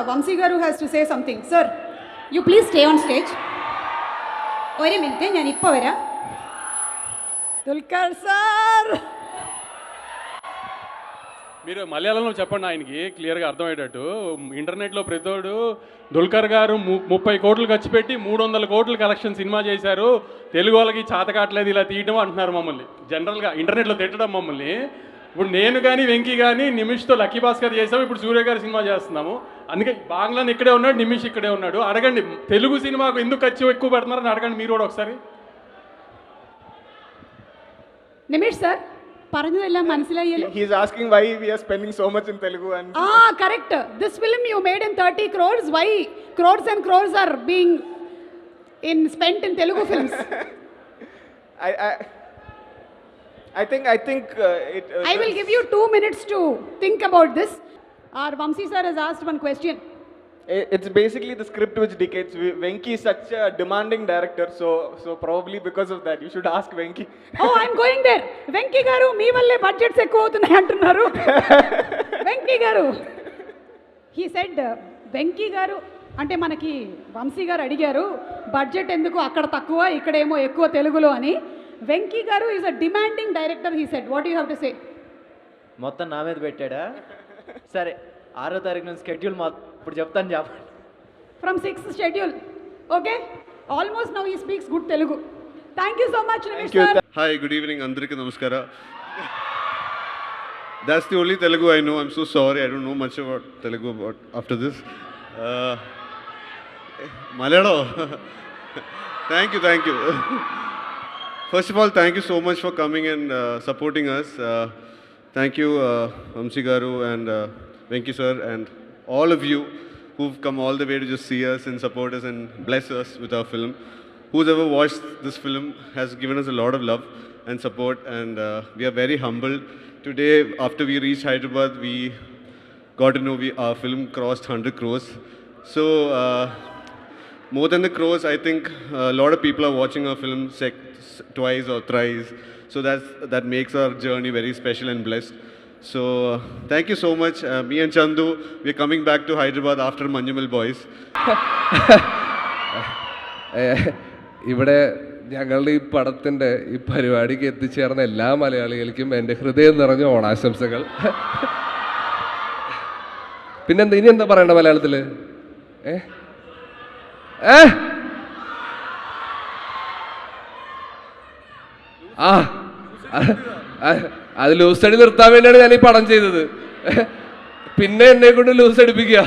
Vamsi Garu has to say something. Sir, you please stay on stage. ഒരു minute, ഞാൻ ഇപ്പോൾ വരാം. Dulquer sir, మీరు మలయాళంలో చెప్పండి ఆయనకి క్లియర్గా అర్థమయ్యేటట్టు. ఇంటర్నెట్లో ప్రతివాడు దుల్కర్ గారు 30 కోట్లు ఖర్చు పెట్టి 300 కోట్లు కలెక్షన్ సినిమా చేశారు, తెలుగు వాళ్ళకి చేతకాట్లేదు ఇలా తీయటం అంటున్నారు మమ్మల్ని. జనరల్గా ఇంటర్నెట్లో తిట్టడం మమ్మల్ని. ఇప్పుడు నేను కానీ వెంకీ కానీ నిమిష్తో లక్కీ భాస్కర్ చేసాము, ఇప్పుడు సూర్య గారి సినిమా చేస్తున్నాము. అందుకే బాంగ్లాని ఇక్కడే ఉన్నాడు, నిమిష్ ఇక్కడే ఉన్నాడు. అడగండి తెలుగు సినిమాకు ఎందుకు ఖర్చు ఎక్కువ పెడుతున్నారని అడగండి మీరు కూడా ఒకసారి. నిమిష్ సార్ പറഞ്ഞതെല്ലാം മനസ്സിലായല്ലോ. He is asking why we are spending so much in Telugu and correct. This film you made in 30 crores. Why crores and crores are being spent in Telugu films? I think I will give you 2 minutes to think about this. Our Vamsi sir has asked one question. it's basically the script which dictates. Venki is such a demanding director, so probably because of that you should ask Venki. Oh, I'm going there. Venki garu మీ వల్లే budgets ఎక్కువ అవుతున్నాయి అంటున్నారు. వెంకీ గారు, he said Venky గారు అంటే మనకి వంశీ గారు అడిగారు బడ్జెట్ ఎందుకు అక్కడ తక్కువ ఇక్కడేమో ఎక్కువ తెలుగులో అని. వెంకీ గారు is a demanding director. he said, what do you have to say? మొత్తం నా మీద పెట్టాడా? సరే 6వ తారీఖు నుంచి స్కెడ్యూల్ ఇప్పుడు చెప్తాను చెప్పండి. From 6th schedule. Okay? Almost now he speaks good Telugu. Thank you so much, Nimish sir. Hi, good evening. Andariki namaskara. That's the only Telugu I know. I'm so sorry. I don't know much about Telugu after this. Malayalam. Thank you. First of all, thank you so much for coming and supporting us. Thank you, Vamsi Garu and Venki sir and all of you who've come all the way to just see us and support us and bless us with our film. Who's ever watched this film has given us a lot of love and support, and we are very humbled. Today, after we reached Hyderabad, we got to know our film crossed 100 crores. So, more than the crores, I think a lot of people are watching our film twice or thrice. So that makes our journey very special and blessed. So thank you so much. Me and Chandu, we're coming back to Hyderabad after Manjumal Boys. ഇവിടെ ഞങ്ങളുടെ ഈ പടത്തിൻ്റെ ഈ പരിപാടിക്ക് എത്തിച്ചേർന്ന എല്ലാ മലയാളികൾക്കും എൻ്റെ ഹൃദയം നിറഞ്ഞ ഓണാശംസകൾ. പിന്നെന്താ ഇനി എന്താ പറയണ്ട മലയാളത്തിൽ? അത് ലൂസ് സ്റ്റഡി നിർത്താൻ വേണ്ടിയാണ് ഞാൻ ഈ പടം ചെയ്തത്. പിന്നെ എന്നെ കൊണ്ട് ലൂസ് അടിപ്പിക്കുക.